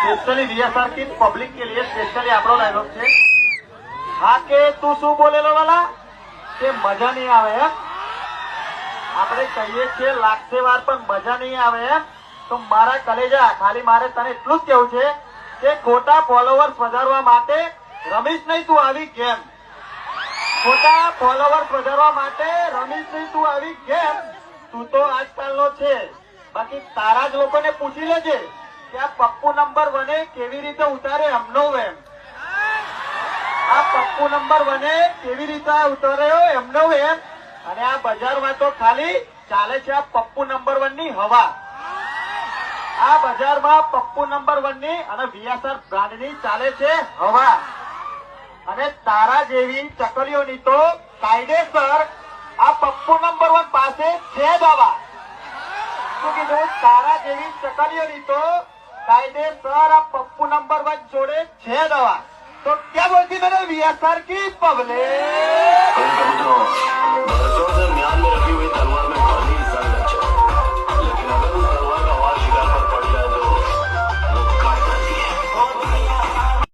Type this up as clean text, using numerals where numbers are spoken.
Specially VSR की public के लिए स्पेशली આપણો ડાયલોગ છે। હા કે તું શું બોલેલો વાલા કે મજા નહીં આવે એમ આપણે કહીએ છીએ લાગશે વાર પણ મજા નહીં આવે એમ તો મારા કલેજા ખાલી મારે તને એટલું જ કહેવું છે કે ખોટા ફોલોવર્સ વધારવા માટે રમેશ નહીં તું આવી કેમ ખોટા ફોલોવર્સ વધારવા માટે રમેશ નહીં તું આવી કેમ તું તો આજકાલનો છે બાકી તારા જ લોકોને પૂછી લેજે કે આ પપ્પુ નંબર 1 કેવી રીતે ઉતારે એમનો એમ આ પપ્પુ નંબર 1 કેવી રીતે ઉતાર્યો એમનો એમ અને આ બજારમાં તો ખાલી ચાલે છે આ પપ્પુ નંબર 1 ની હવા આ બજારમાં પપ્પુ નંબર 1 ની અને વીએસઆર બ્રાન્ડની ચાલે છે હવા અને તારા જેવી ચકલીઓની તો કાયદેસર આ પપ્પુ નંબર 1 પાસે છે દવા શું કીધું તારા જેવી ચકલીઓની તો કાયદેસર આ પપ્પુ નંબર 1 જોડે છે દવા तो क्या बोलती मैंने वीएसआर की पब्लिक